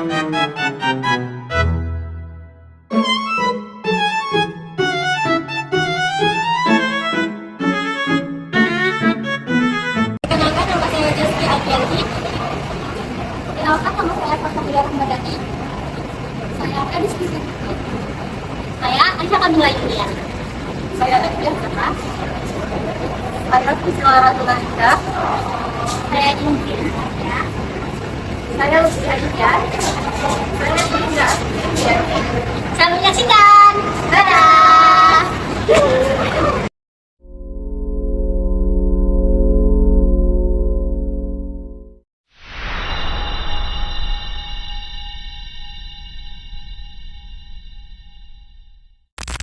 Kenalkan nama saya Rizky Alfianti. Kenalkan nama saya Fatmawati Rahmadati. Saya akan diskusi. Saya Aisyah Kamila Yulia. Saya Nadia Saka. Saya Kusila Ratulahida. Saya Indri. Saya Lucy Aisyah. Saya Indra. Selamat menyaksikan. Dadah.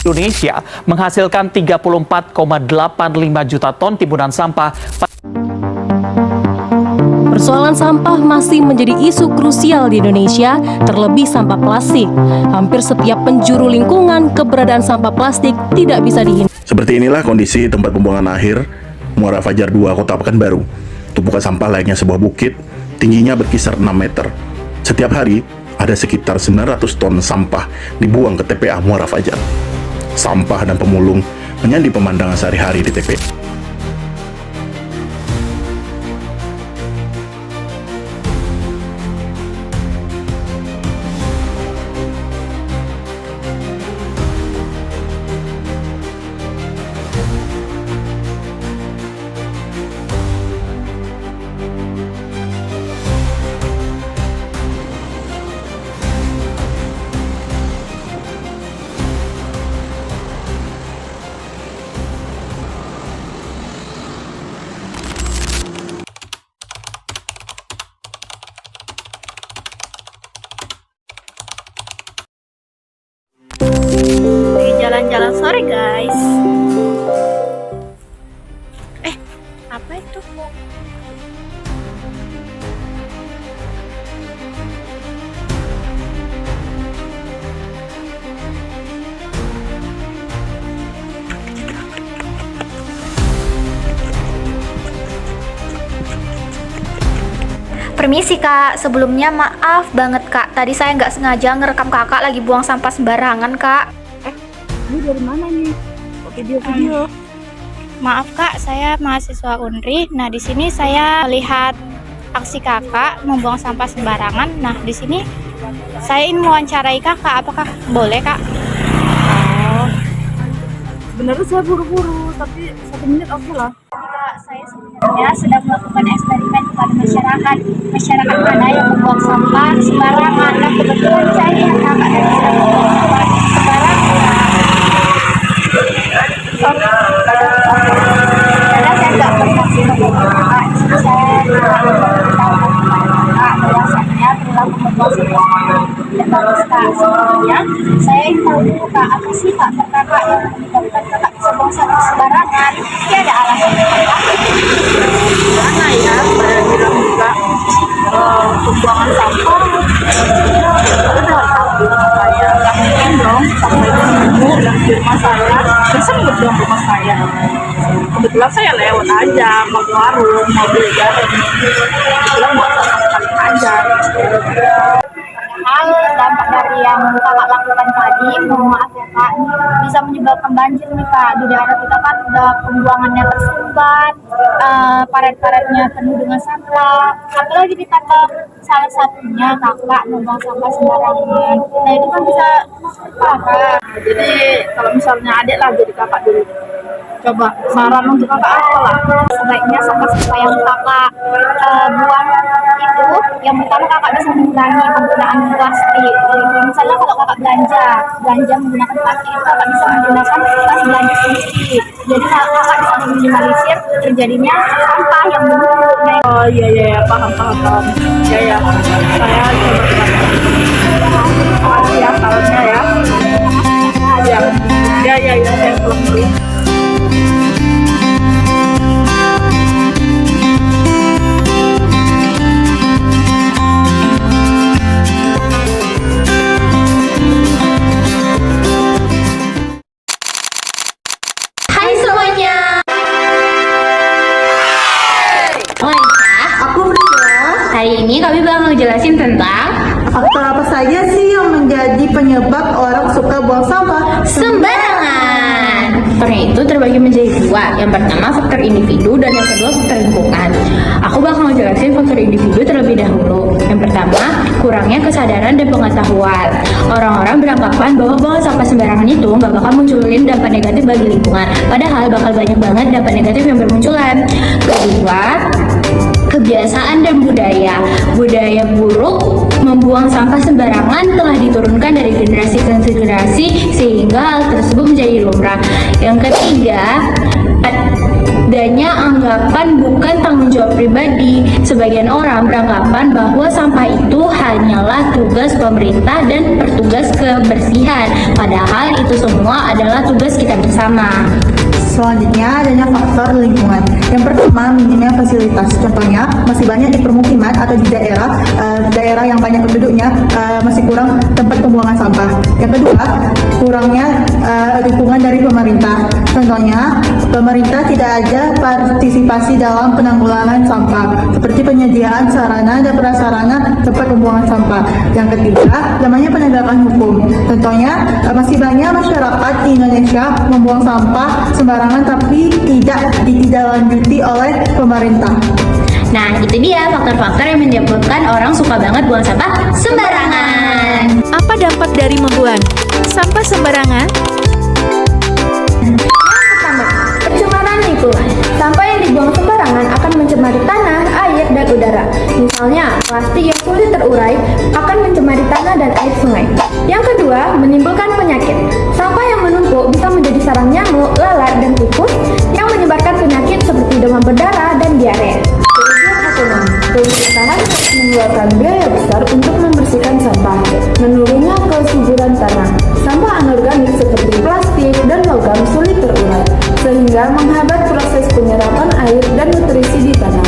Indonesia menghasilkan 34,85 juta ton timbunan sampah. Persoalan sampah masih menjadi isu krusial di Indonesia, terlebih sampah plastik. Hampir setiap penjuru lingkungan, keberadaan sampah plastik tidak bisa dihindari. Seperti inilah kondisi tempat pembuangan akhir Muara Fajar 2, Kota Pekanbaru. Tumpukan sampah layaknya sebuah bukit, tingginya berkisar 6 meter. Setiap hari, ada sekitar 900 ton sampah dibuang ke TPA Muara Fajar. Sampah dan pemulung menjadi pemandangan sehari-hari di TPA. Jalan-jalan sore guys. Apa itu? Permisi kak, sebelumnya maaf banget kak, tadi saya nggak sengaja ngerekam kakak lagi buang sampah sembarangan kak. Ini dari mana nih? Video-video. Maaf kak, saya mahasiswa Unri. Nah di sini saya melihat aksi kakak membuang sampah sembarangan. Nah di sini saya ingin mewawancarai kakak, apakah boleh kak? Oh, sebenarnya saya buru-buru, tapi 1 menit oke lah. Kak, saya sebenarnya sedang melakukan eksperimen kepada masyarakat mana yang membuang sampah sembarangan. Nah kebetulan saya lihat kakak tadi sedang membuang sampah sembarangan. Karena saya nggak bermaksud membuang kakak, jadi saya memberitahukan kepada kakak bahwasannya perilaku membuang sampah tidak bagus kak. Sebenarnya saya ingin tahu dulu kak, apa sih faktor kakak yang menyebabkan kakak bisa buang sampah sembarangan? Ini ada alasan apa? Mana ya? Saya bilang juga pembuangan sampah. Saya nggak tahu di rumah saya. Nggak mungkin dong sampai seminggu dan di rumah saya. Tersebut dong rumah saya. Kebetulan saya lewat aja, mau ke warung, mau beli jarum. Kebetulan buat sampah sekali aja. Hal dampak dari yang kakak lakukan tadi, mohon maaf ya kak, ini bisa menyebabkan banjir nih kak. Di daerah kita kan udah pembuangannya tersumbat, paret-paretnya penuh dengan sampah, apalagi ditambah salah satunya kakak membuang sampah sembarangan. Nah itu kan bisa kakak. Jadi kalau misalnya adik lah jadi kakak dulu. Coba saran untuk kakak apa lah? Sebaiknya sampah-sampah yang kakak buang itu, yang pertama kakak bisa mengurangi penggunaan plastik. Misalnya kalau kakak belanja menggunakan plastik, itu kakak bisa menggunakan tas belanja sedikit. Jadi kakak bisa meminimalisir terjadinya sampah yang menumpuk. Oh iya paham. Ya saya coba. Makasih ya sarannya ya. Ya saya pulang dulu. Hai semuanya. Aku Priscilla. Hari ini kami bakal ngejelasin tentang Faktor apa saja sih yang menjadi penyebab orang suka buang sampah Sembarangan. Faktornya itu terbagi menjadi dua. Yang pertama faktor individu dan yang kedua faktor lingkungan. Aku bakal ngejelasin faktor individu terlebih dahulu. Yang pertama, kurangnya kesadaran dan pengetahuan. Orang-orang beranggapan bahwa buang sampah sembarangan itu nggak bakal munculin dampak negatif bagi lingkungan. Padahal bakal banyak banget dampak negatif yang bermunculan. Kedua, kebiasaan dan budaya. Budaya buruk membuang sampah sembarangan telah diturunkan dari generasi ke generasi sehingga hal tersebut menjadi lumrah. Yang ketiga, adanya anggapan bukan tanggung jawab pribadi. Sebagian orang beranggapan bahwa sampah itu hanyalah tugas pemerintah dan petugas kebersihan. Padahal itu semua adalah tugas kita bersama. Selanjutnya adanya faktor lingkungan. Yang pertama, minimnya fasilitas. Contohnya, masih banyak di permukiman atau di daerah yang banyak penduduknya masih kurang tempat pembuangan sampah. Yang kedua, kurangnya dukungan dari pemerintah. Contohnya, pemerintah tidak ada partisipasi dalam penanggulangan sampah, seperti penyediaan sarana dan prasarana tempat pembuangan sampah. Yang ketiga, lamanya penegakan hukum. Contohnya, masih banyak masyarakat di Indonesia membuang sampah sembarangan tapi tidak ditindaklanjuti oleh pemerintah. Nah, itu dia faktor-faktor yang menyebabkan orang suka banget buang sampah sembarangan. Apa dampak dari membuang sampah sembarangan? Pertama, pencemaran lingkungan. Sampah yang dibuang sembarangan akan mencemari tanah, air, dan udara. Misalnya, plastik yang sulit terurai akan mencemari tanah dan air sungai. Yang kedua, menimbulkan penyakit. Sampah yang menumpuk bisa menjadi sarang nyamuk, lalat, dan tikus yang menyebarkan penyakit seperti demam berdarah dan diare. Kerugian ekonomi. Pemerintahan harus mengeluarkan biaya besar untuk membersihkan sampah, menurunnya kesuburan tanah. Sampah anorganik seperti plastik dan logam sulit terurai, sehingga menghambat proses penyerapan air dan nutrisi di tanah.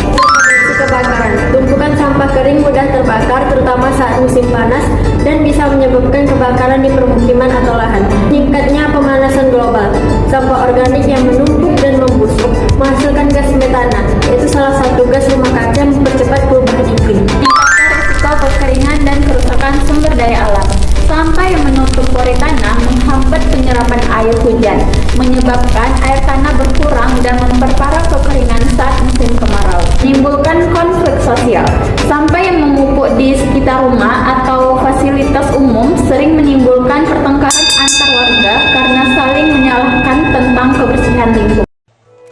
Kebakaran. Tumpukan sampah kering mudah terbakar terutama saat musim panas dan bisa menyebabkan kebakaran di permukiman atau lahan. Meningkatnya pemanasan global. Sampah organik yang menumpuk dan membusuk menghasilkan gas metana, yaitu salah satu gas rumah kaca yang mempercepat perubahan iklim. Meningkatkan risiko kekeringan dan kerusakan sumber daya alam. Sampah yang menutup pori tanah menghambat penyerapan air hujan, menyebabkan air tanah berkurang dan memperparah kekeringan saat musim kemarau. Menimbulkan konflik sosial. Sampah yang menumpuk di sekitar rumah atau fasilitas umum sering menimbulkan pertengkaran antar warga karena saling menyalahkan tentang kebersihan lingkungan.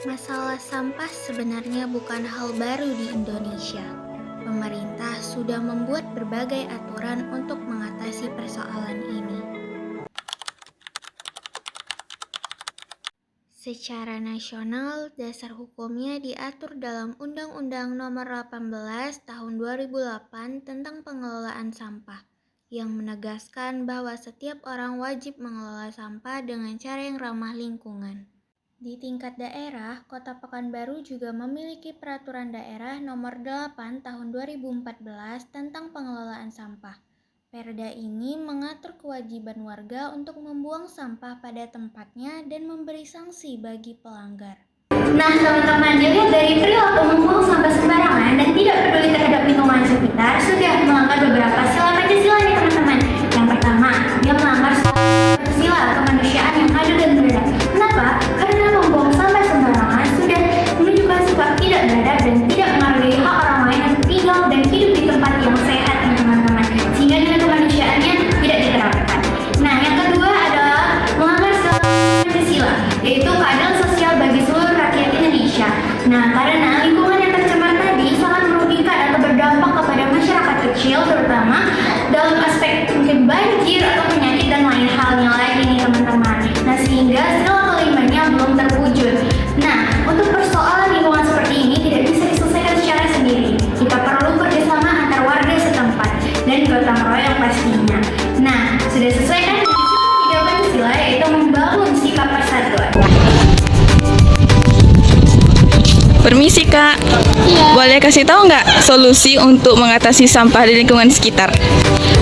Masalah sampah sebenarnya bukan hal baru di Indonesia. Pemerintah sudah membuat berbagai aturan untuk mengatasi persoalan ini. Secara nasional, dasar hukumnya diatur dalam Undang-Undang Nomor 18 Tahun 2008 tentang pengelolaan sampah, yang menegaskan bahwa setiap orang wajib mengelola sampah dengan cara yang ramah lingkungan. Di tingkat daerah, Kota Pekanbaru juga memiliki Peraturan Daerah Nomor 8 Tahun 2014 tentang pengelolaan sampah. Perda ini mengatur kewajiban warga untuk membuang sampah pada tempatnya dan memberi sanksi bagi pelanggar. Nah, teman-teman, dilihat dari perilaku membuang sampah sembarangan dan tidak peduli terhadap lingkungan sekitar sudah melanggar beberapa sila Pancasila nih teman-teman. Yang pertama, dia melanggar sila kemanusiaan yang adil dan beradab. Kenapa? Karena membuang sampah sembarangan sudah menunjukkan sikap tidak beradab dan tidak menghargai hak orang lain yang tinggal dan hidup di tempat yang sehat nih teman-teman, sehingga nilai kemanusiaannya tidak diterapkan. Nah, yang kedua adalah melanggar sila Pancasila, yaitu keadilan sosial bagi seluruh rakyat Indonesia. Nah, karena lingkungan yang tercemar tadi sangat merugikan atau berdampak kepada masyarakat kecil, terutama dalam aspek mungkin banjir atau penyakit dan lain halnya lagi nih teman-teman. Nah, sehingga sila kelimanya belum terwujud. Nah, untuk persoalan lingkungan seperti ini tidak bisa diselesaikan secara sendiri. Kita perlu kerjasama antar warga setempat dan gotong royong pastinya. Nah, sudah sesuai kan dengan sila 3 Pancasila, yaitu membangun sikap persatuan. Permisi Kak, boleh kasih tahu nggak solusi untuk mengatasi sampah di lingkungan sekitar?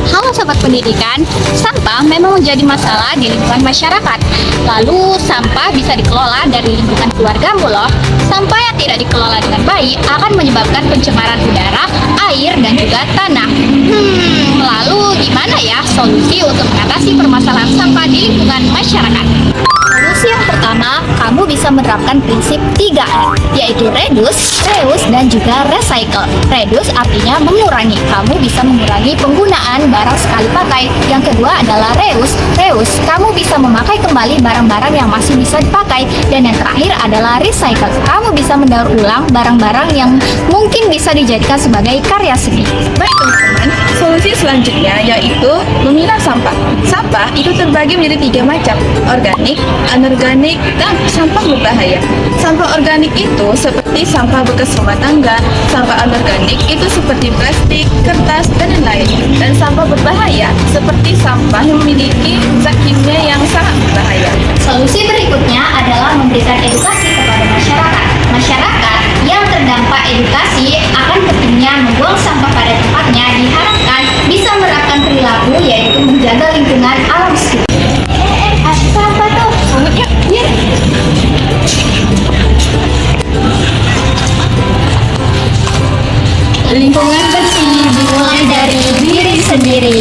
Halo Sobat Pendidikan, sampah memang menjadi masalah di lingkungan masyarakat. Lalu sampah bisa dikelola dari lingkungan keluargamu loh. Sampah yang tidak dikelola dengan baik akan menyebabkan pencemaran udara, air, dan juga tanah. Lalu solusi untuk mengatasi permasalahan sampah di lingkungan masyarakat. Solusi yang pertama, kamu bisa menerapkan prinsip 3R, yaitu reduce, reuse, dan juga recycle. Reduce artinya mengurangi. Kamu bisa mengurangi penggunaan barang sekali pakai. Yang kedua adalah reuse. Reuse, kamu bisa memakai kembali barang-barang yang masih bisa dipakai. Dan yang terakhir adalah recycle. Kamu bisa mendaur ulang barang-barang yang mungkin bisa dijadikan sebagai karya seni. Baik teman-teman, solusi selanjutnya yaitu memilah sampah. Sampah itu terbagi menjadi 3 macam, organik, anorganik, dan sampah berbahaya. Sampah organik itu seperti sampah bekas rumah tangga, sampah anorganik itu seperti plastik, kertas, dan lain-lain. Dan sampah berbahaya seperti sampah yang memiliki zat kimia yang sangat berbahaya. Solusi berikutnya adalah memberikan edukasi kepada masyarakat. Masyarakat yang terdampak edukasi akan pentingnya membuang sampah pada tempatnya diharapkan bisa menerapkan perilaku yaitu menjaga lingkungan alam sekitar. Sampah tuh, yuk. Lingkungan bersih dimulai dari diri sendiri.